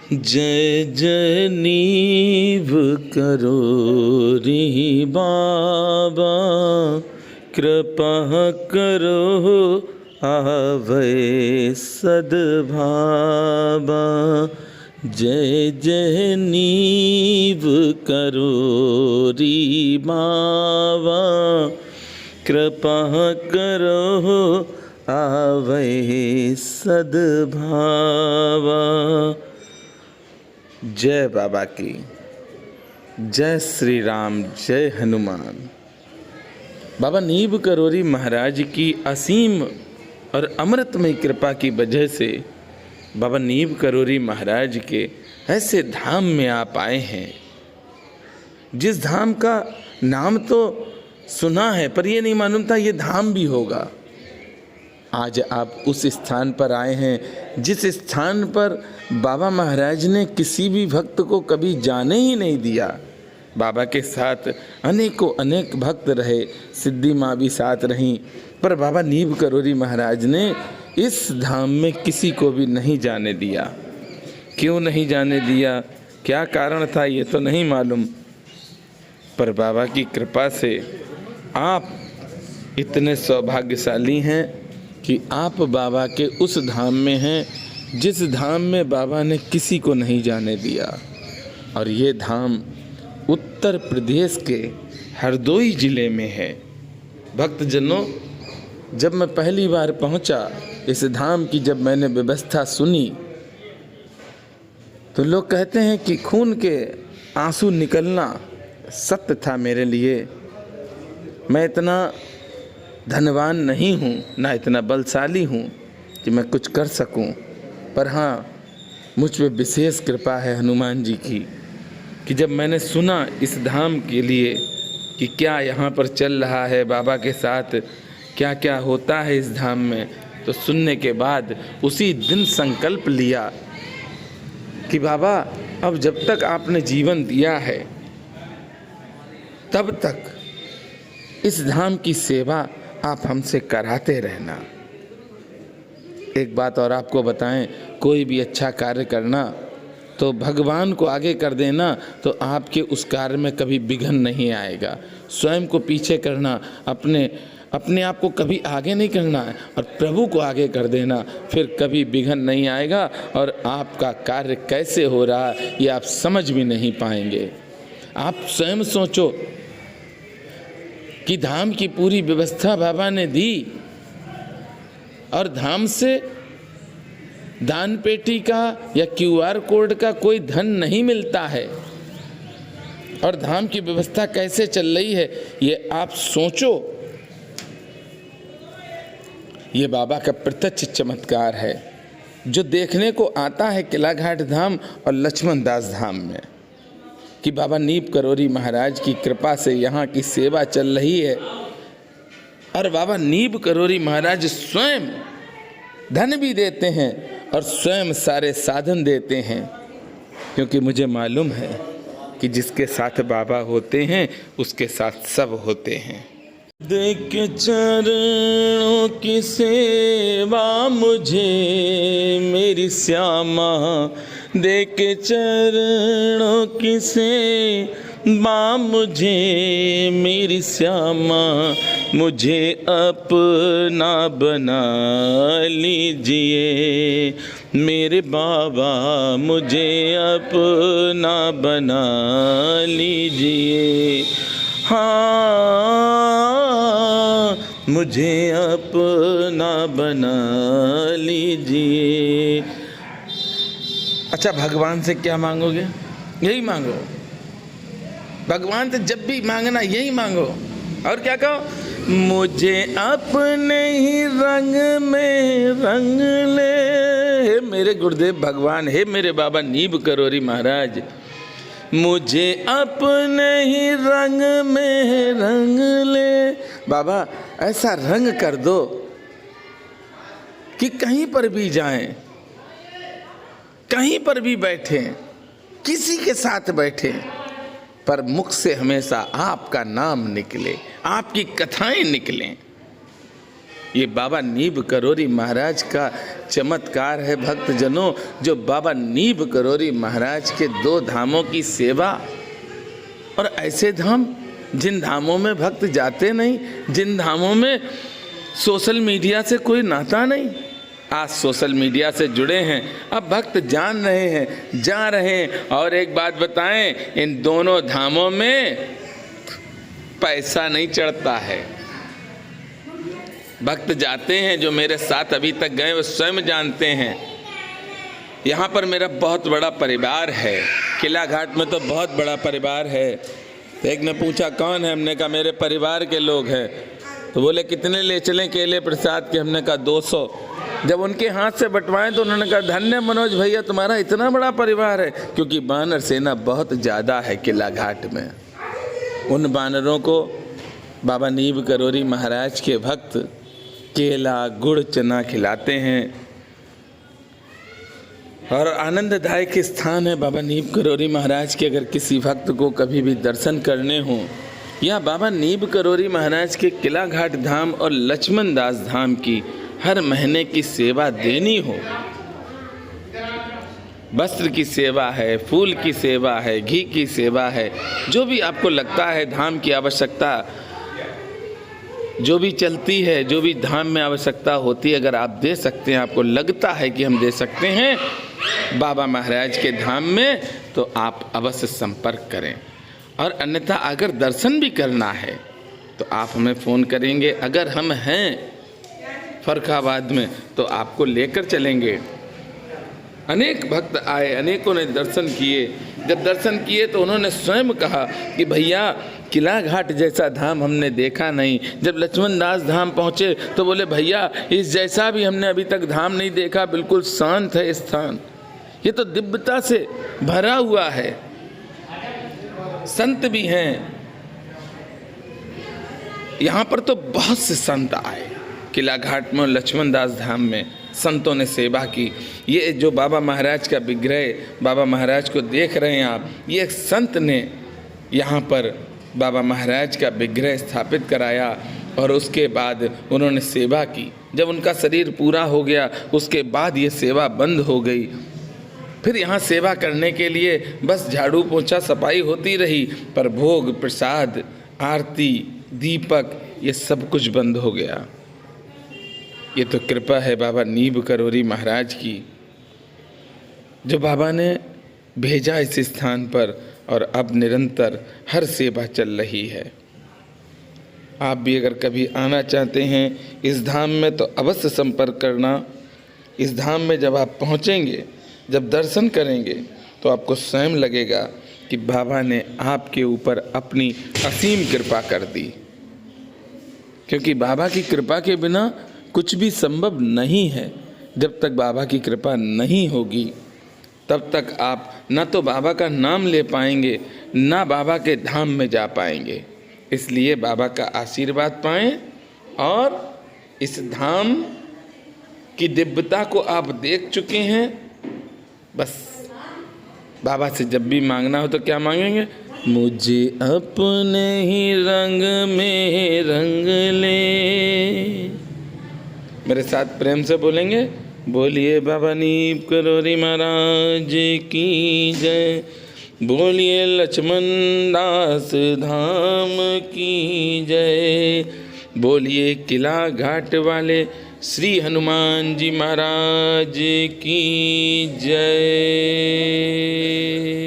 जय जय नीव करो री बाबा, कृपा करो आवे सद्भावा। जय जय नीव करो री बाबा, कृपा करो आवे सद्भावा। जय बाबा की जय, श्री राम, जय हनुमान। बाबा नीब करोरी महाराज की असीम और अमृतमय कृपा की वजह से बाबा नीब करोरी महाराज के ऐसे धाम में आप आए हैं, जिस धाम का नाम तो सुना है पर ये नहीं मालूम था ये धाम भी होगा। आज आप उस स्थान पर आए हैं जिस स्थान पर बाबा महाराज ने किसी भी भक्त को कभी जाने ही नहीं दिया। बाबा के साथ अनेकों अनेक भक्त रहे, सिद्धि माँ भी साथ रहीं, पर बाबा नीब करोरी महाराज ने इस धाम में किसी को भी नहीं जाने दिया। क्यों नहीं जाने दिया, क्या कारण था ये तो नहीं मालूम, पर बाबा की कृपा से आप इतने सौभाग्यशाली हैं कि आप बाबा के उस धाम में हैं जिस धाम में बाबा ने किसी को नहीं जाने दिया। और ये धाम उत्तर प्रदेश के हरदोई ज़िले में है। भक्तजनों, जब मैं पहली बार पहुंचा इस धाम की, जब मैंने व्यवस्था सुनी तो लोग कहते हैं कि खून के आंसू निकलना सत्य था मेरे लिए। मैं इतना धनवान नहीं हूँ, ना इतना बलशाली हूँ कि मैं कुछ कर सकूँ, पर हाँ मुझ पे विशेष कृपा है हनुमान जी की कि जब मैंने सुना इस धाम के लिए कि क्या यहाँ पर चल रहा है, बाबा के साथ क्या क्या होता है इस धाम में, तो सुनने के बाद उसी दिन संकल्प लिया कि बाबा अब जब तक आपने जीवन दिया है तब तक इस धाम की सेवा आप हमसे कराते रहना। एक बात और आपको बताएं, कोई भी अच्छा कार्य करना तो भगवान को आगे कर देना तो आपके उस कार्य में कभी विघ्न नहीं आएगा। स्वयं को पीछे करना, अपने आप को कभी आगे नहीं करना है और प्रभु को आगे कर देना, फिर कभी विघ्न नहीं आएगा और आपका कार्य कैसे हो रहा ये आप समझ भी नहीं पाएंगे। आप स्वयं सोचो कि धाम की पूरी व्यवस्था बाबा ने दी और धाम से दान पेटी का या QR कोड का कोई धन नहीं मिलता है, और धाम की व्यवस्था कैसे चल रही है ये आप सोचो। ये बाबा का प्रत्यक्ष चमत्कार है जो देखने को आता है किला घाट धाम और लक्ष्मण दास धाम में, कि बाबा नीब करोरी महाराज की कृपा से यहाँ की सेवा चल रही है। और बाबा नीब करोरी महाराज स्वयं धन भी देते हैं और स्वयं सारे साधन देते हैं, क्योंकि मुझे मालूम है कि जिसके साथ बाबा होते हैं उसके साथ सब होते हैं। देख चरणों की सेवा मुझे मेरी श्यामा, देख चरणों की सेवा मुझे मेरी श्यामा, मुझे अपना बना लीजिए मेरे बाबा, मुझे अपना बना लीजिए। हाँ, मुझे अपना बना लीजिए। अच्छा, भगवान से क्या मांगोगे? यही मांगो। भगवान से जब भी मांगना यही मांगो। और क्या कहो? मुझे अपने ही रंग में रंग ले। हे मेरे गुरुदेव भगवान, हे मेरे बाबा नीब करोरी महाराज, मुझे अपने ही रंग में रंग ले। बाबा ऐसा रंग कर दो कि कहीं पर भी जाएं, कहीं पर भी बैठें, किसी के साथ बैठें, पर मुख से हमेशा आपका नाम निकले, आपकी कथाएं निकलें। ये बाबा नीब करोरी महाराज का चमत्कार है भक्तजनों, जो बाबा नीब करोरी महाराज के 2 धामों की सेवा। और ऐसे धाम जिन धामों में भक्त जाते नहीं, जिन धामों में सोशल मीडिया से कोई नाता नहीं। आज सोशल मीडिया से जुड़े हैं, अब भक्त जान रहे हैं, जा रहे हैं। और एक बात बताएं, इन दोनों धामों में पैसा नहीं चढ़ता है। भक्त जाते हैं, जो मेरे साथ अभी तक गए वो स्वयं जानते हैं। यहाँ पर मेरा बहुत बड़ा परिवार है, किला घाट में तो बहुत बड़ा परिवार है। एक ने पूछा कौन है, हमने कहा मेरे परिवार के लोग हैं। तो बोले कितने ले चलें केले प्रसाद के, हमने कहा 200। जब उनके हाथ से बंटवाएं तो उन्होंने कहा धन्य मनोज भैया, तुम्हारा इतना बड़ा परिवार है, क्योंकि बानर सेना बहुत ज़्यादा है किला घाट में। उन बानरों को बाबा नीब करोरी महाराज के भक्त केला गुड़ चना खिलाते हैं। और आनंददायक स्थान है बाबा नीब करोरी महाराज के। अगर किसी भक्त को कभी भी दर्शन करने हो या बाबा नीब करोरी महाराज के किला घाट धाम और लक्ष्मण दास धाम की हर महीने की सेवा देनी हो, वस्त्र की सेवा है, फूल की सेवा है, घी की सेवा है, जो भी आपको लगता है धाम की आवश्यकता, जो भी चलती है, जो भी धाम में आवश्यकता होती है, अगर आप दे सकते हैं, आपको लगता है कि हम दे सकते हैं बाबा महाराज के धाम में, तो आप अवश्य संपर्क करें। और अन्यथा अगर दर्शन भी करना है तो आप हमें फ़ोन करेंगे। अगर हम हैं फर्रुखाबाद में तो आपको लेकर चलेंगे। अनेक भक्त आए, अनेकों ने दर्शन किए। जब दर्शन किए तो उन्होंने स्वयं कहा कि भैया किला घाट जैसा धाम हमने देखा नहीं। जब लक्ष्मण दास धाम पहुँचे तो बोले भैया इस जैसा भी हमने अभी तक धाम नहीं देखा, बिल्कुल शांत है स्थान, ये तो दिव्यता से भरा हुआ है। संत भी हैं यहाँ पर, तो बहुत से संत आए किला घाट में, लक्ष्मण दास धाम में संतों ने सेवा की। ये जो बाबा महाराज का विग्रह, बाबा महाराज को देख रहे हैं आप, ये एक संत ने यहाँ पर बाबा महाराज का विग्रह स्थापित कराया और उसके बाद उन्होंने सेवा की। जब उनका शरीर पूरा हो गया उसके बाद ये सेवा बंद हो गई। फिर यहाँ सेवा करने के लिए बस झाड़ू पोछा सफाई होती रही, पर भोग प्रसाद आरती दीपक ये सब कुछ बंद हो गया। ये तो कृपा है बाबा नीब करोरी महाराज की, जो बाबा ने भेजा इस स्थान पर, और अब निरंतर हर सेवा चल रही है। आप भी अगर कभी आना चाहते हैं इस धाम में तो अवश्य संपर्क करना। इस धाम में जब आप पहुँचेंगे, जब दर्शन करेंगे तो आपको स्वयं लगेगा कि बाबा ने आपके ऊपर अपनी असीम कृपा कर दी। क्योंकि बाबा की कृपा के बिना कुछ भी संभव नहीं है। जब तक बाबा की कृपा नहीं होगी तब तक आप ना तो बाबा का नाम ले पाएंगे, ना बाबा के धाम में जा पाएंगे। इसलिए बाबा का आशीर्वाद पाएं और इस धाम की दिव्यता को आप देख चुके हैं। बस बाबा से जब भी मांगना हो तो क्या मांगेंगे? मुझे अपने ही रंग में रंग ले। मेरे साथ प्रेम से बोलेंगे, बोलिए बाबा नीब करोरी महाराज की जय, बोलिए लक्ष्मण दास धाम की जय, बोलिए किला घाट वाले श्री हनुमान जी महाराज की जय।